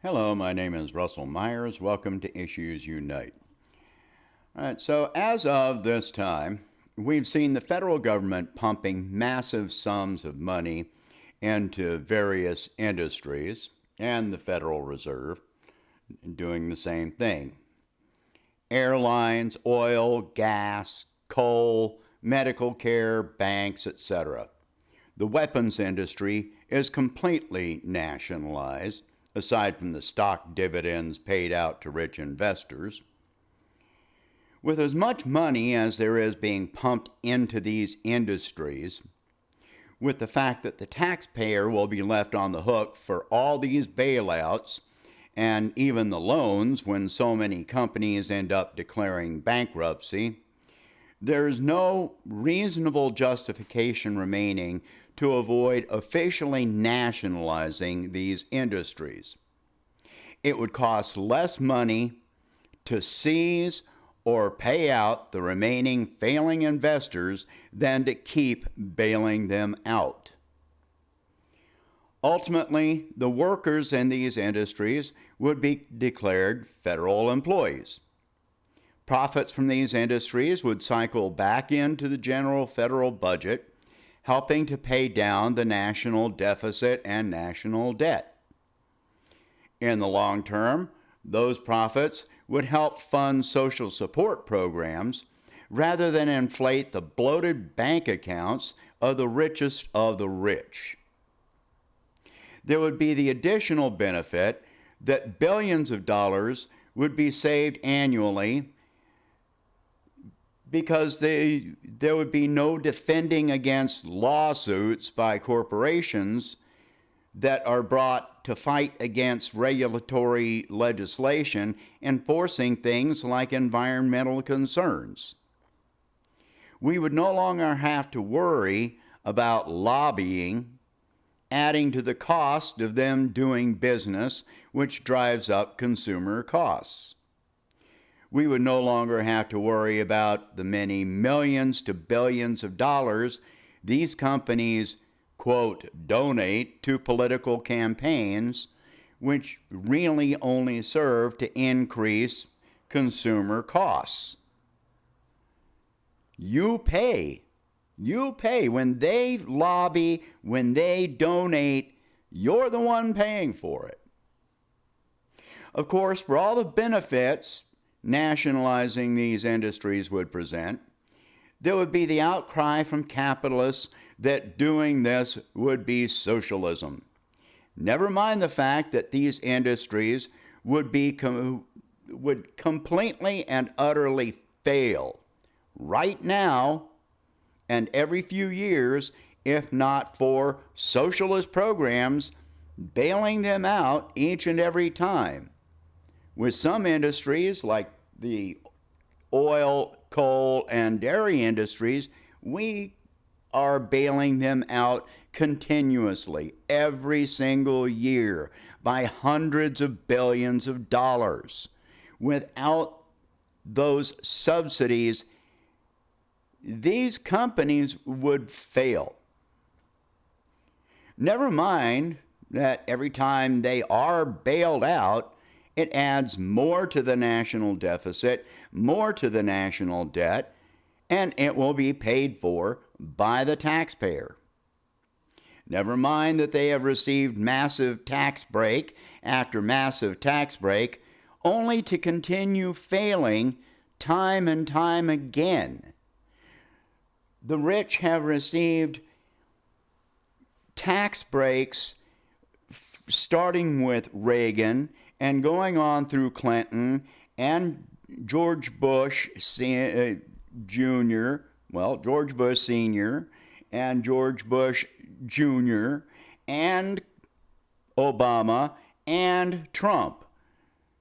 Hello, my name is Russell Myers. Welcome to Issues Unite. All right, so as of this time, we've seen the federal government pumping massive sums of money into various industries and the Federal Reserve doing the same thing. Airlines, oil, gas, coal, medical care, banks, etc. The weapons industry is completely nationalized, aside from the stock dividends paid out to rich investors. With as much money as there is being pumped into these industries, with the fact that the taxpayer will be left on the hook for all these bailouts and even the loans when so many companies end up declaring bankruptcy, there is no reasonable justification remaining to avoid officially nationalizing these industries. It would cost less money to seize or pay out the remaining failing investors than to keep bailing them out. Ultimately, the workers in these industries would be declared federal employees. Profits from these industries would cycle back into the general federal budget, helping to pay down the national deficit and national debt. In the long term, those profits would help fund social support programs rather than inflate the bloated bank accounts of the richest of the rich. There would be the additional benefit that billions of dollars would be saved annually because there would be no defending against lawsuits by corporations that are brought to fight against regulatory legislation enforcing things like environmental concerns. We would no longer have to worry about lobbying adding to the cost of them doing business, which drives up consumer costs. We would no longer have to worry about the many millions to billions of dollars these companies, quote, donate to political campaigns, which really only serve to increase consumer costs. You pay. When they lobby, when they donate, you're the one paying for it. Of course, for all the benefits nationalizing these industries would present, there would be the outcry from capitalists that doing this would be socialism. Never mind the fact that these industries would completely and utterly fail right now and every few years if not for socialist programs bailing them out each and every time. With some industries like the oil, coal, and dairy industries, we are bailing them out continuously every single year by hundreds of billions of dollars. Without those subsidies, these companies would fail. Never mind that every time they are bailed out, it adds more to the national deficit, more to the national debt, and it will be paid for by the taxpayer. Never mind that they have received massive tax break after massive tax break, only to continue failing time and time again. The rich have received tax breaks starting with Reagan and going on through Clinton and George Bush Jr., George Bush Sr. and George Bush Jr. and Obama and Trump.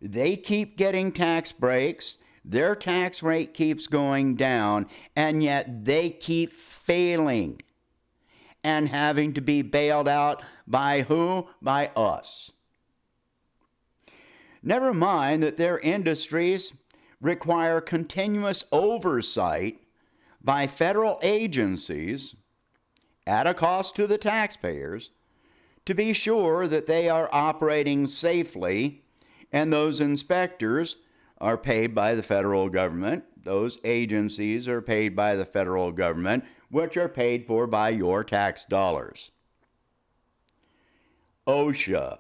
They keep getting tax breaks. Their tax rate keeps going down, and yet they keep failing and having to be bailed out by who? By us. Never mind that their industries require continuous oversight by federal agencies at a cost to the taxpayers to be sure that they are operating safely, and those inspectors are paid by the federal government. Those agencies are paid by the federal government, which are paid for by your tax dollars. OSHA,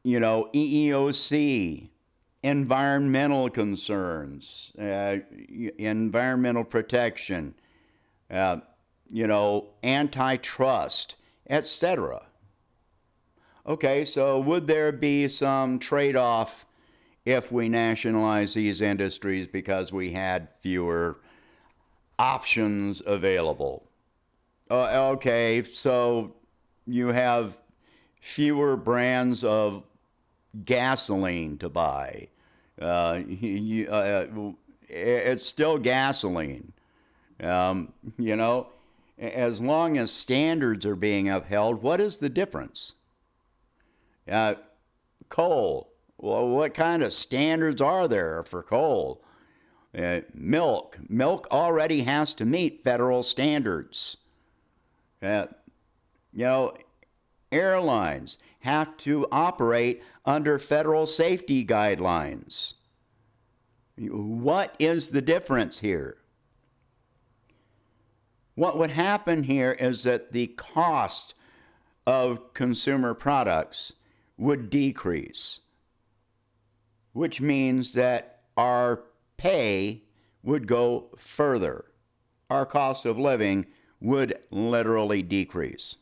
EEOC, environmental concerns, environmental protection, antitrust, etc. Okay, so would there be some trade-off if we nationalize these industries because we had fewer options available? Okay, so you have fewer brands of gasoline to buy. It's still gasoline. As long as standards are being upheld, what is the difference? Coal. Well, what kind of standards are there for coal? Milk. Milk already has to meet federal standards. Airlines have to operate under federal safety guidelines. What is the difference here? What would happen here is that the cost of consumer products would decrease, which means that our pay would go further. Our cost of living would literally decrease.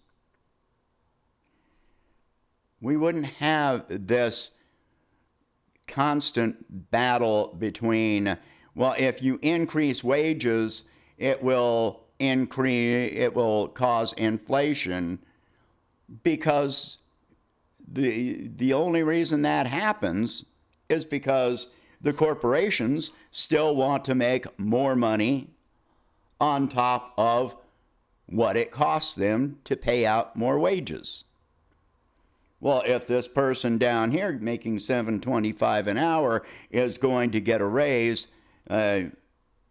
We wouldn't have this constant battle between, well, if you increase wages, it will cause inflation, because the only reason that happens is because the corporations still want to make more money on top of what it costs them to pay out more wages. Well, if this person down here making $7.25 an hour is going to get a raise, to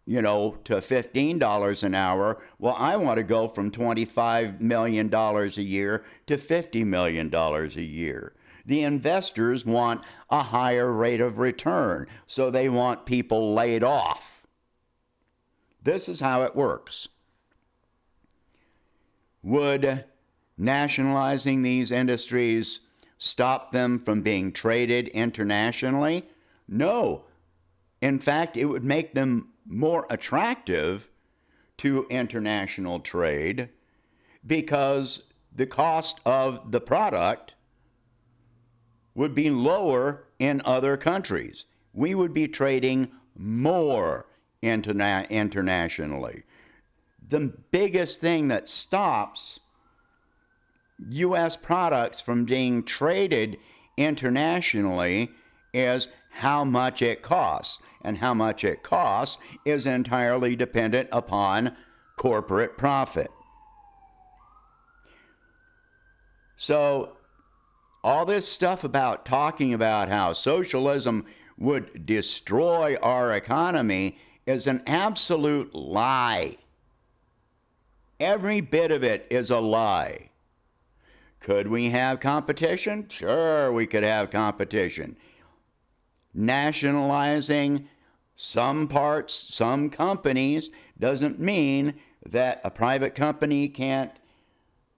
$15 an hour, well, I want to go from $25 million a year to $50 million a year. The investors want a higher rate of return, so they want people laid off. This is how it works. Would nationalizing these industries stop them from being traded internationally? No. In fact, it would make them more attractive to international trade, because the cost of the product would be lower in other countries. We would be trading more internationally. The biggest thing that stops U.S. products from being traded internationally is how much it costs. And how much it costs is entirely dependent upon corporate profit. So all this stuff about talking about how socialism would destroy our economy is an absolute lie. Every bit of it is a lie. Could we have competition? Sure, we could have competition. Nationalizing some parts, some companies, doesn't mean that a private company can't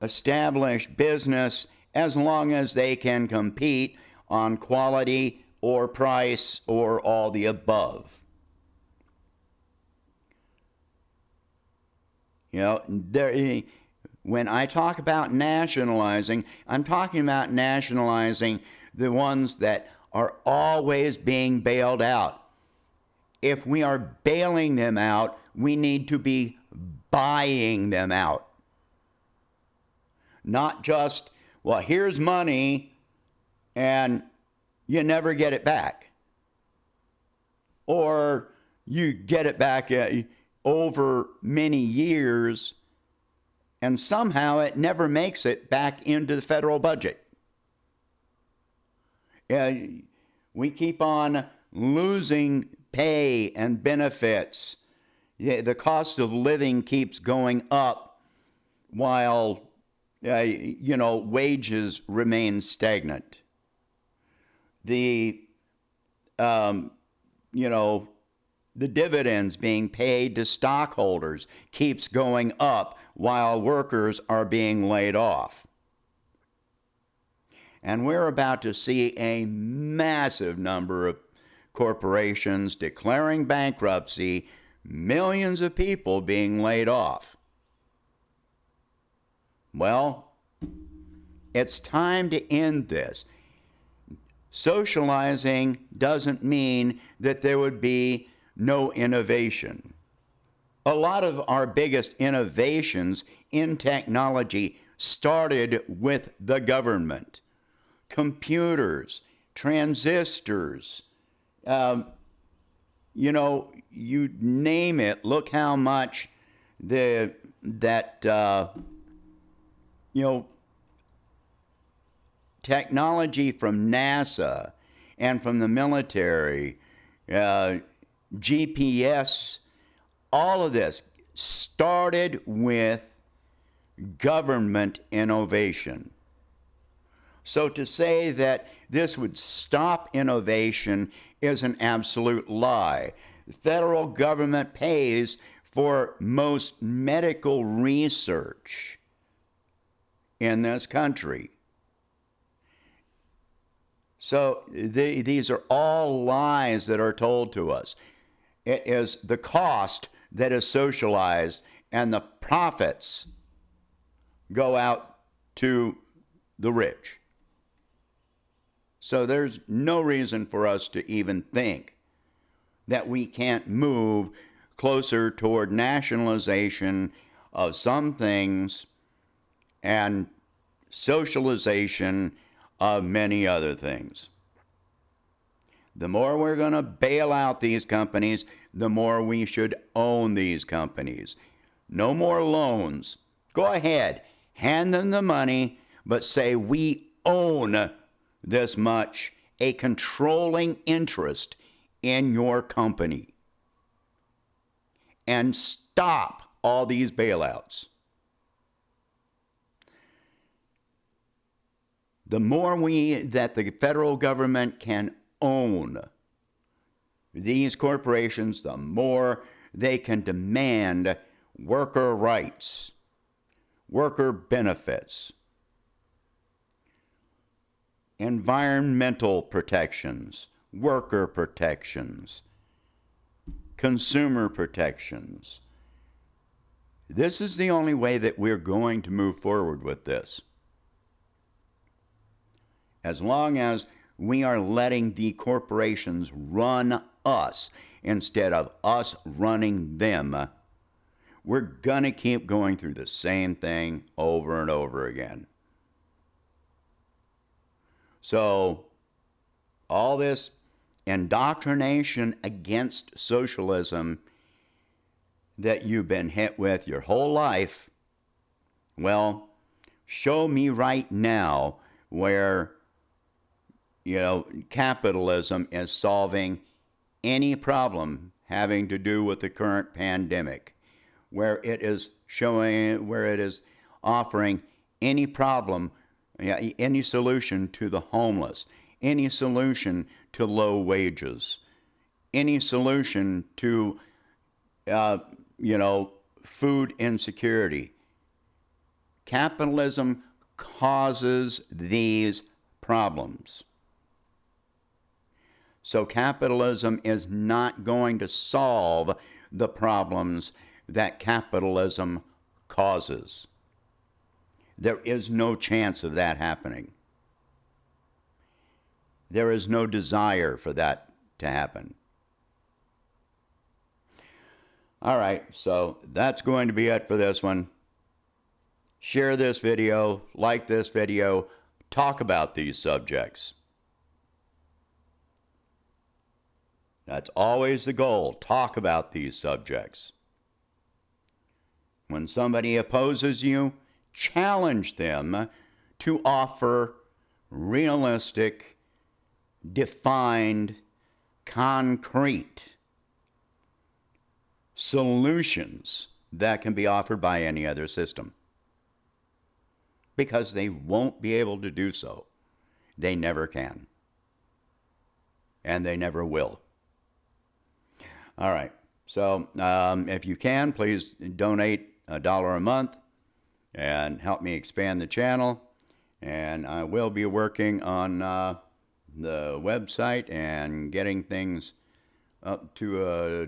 establish business as long as they can compete on quality or price or all the above. When I talk about nationalizing, I'm talking about nationalizing the ones that are always being bailed out. If we are bailing them out, we need to be buying them out. Not just, well, here's money and you never get it back. Or you get it back over many years and somehow it never makes it back into the federal budget. We keep on losing pay and benefits. The cost of living keeps going up while wages remain stagnant. The, um, you know, the dividends being paid to stockholders keeps going up while workers are being laid off. And we're about to see a massive number of corporations declaring bankruptcy, millions of people being laid off. Well, it's time to end this. Socializing doesn't mean that there would be no innovation. A lot of our biggest innovations in technology started with the government. Computers, transistors, you name it. Look how much technology from NASA and from the military, GPS, all of this started with government innovation. So to say that this would stop innovation is an absolute lie. The federal government pays for most medical research in this country. So these are all lies that are told to us. It is the cost that is socialized, and the profits go out to the rich. So there's no reason for us to even think that we can't move closer toward nationalization of some things and socialization of many other things. The more we're going to bail out these companies, the more we should own these companies. No more loans. Go ahead, hand them the money, but say we own this much, a controlling interest in your company. And stop all these bailouts. The more that the federal government can own these corporations, the more they can demand worker rights, worker benefits, environmental protections, worker protections, consumer protections. This is the only way that we're going to move forward with this. As long as we are letting the corporations run us instead of us running them, we're going to keep going through the same thing over and over again. So, all this indoctrination against socialism that you've been hit with your whole life, well, show me right now where capitalism is solving any problem having to do with the current pandemic, where it is offering any problem, any solution to the homeless, any solution to low wages, any solution to, food insecurity. Capitalism causes these problems. So capitalism is not going to solve the problems that capitalism causes. There is no chance of that happening. There is no desire for that to happen. All right, so that's going to be it for this one. Share this video, like this video, talk about these subjects. That's always the goal, talk about these subjects. When somebody opposes you, challenge them to offer realistic, defined, concrete solutions that can be offered by any other system. because they won't be able to do so. They never can. And they never will. All right. So if you can, please donate $1 a month and help me expand the channel. And I will be working on the website and getting things up to a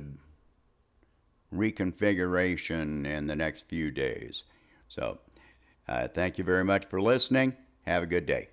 reconfiguration in the next few days. So thank you very much for listening. Have a good day.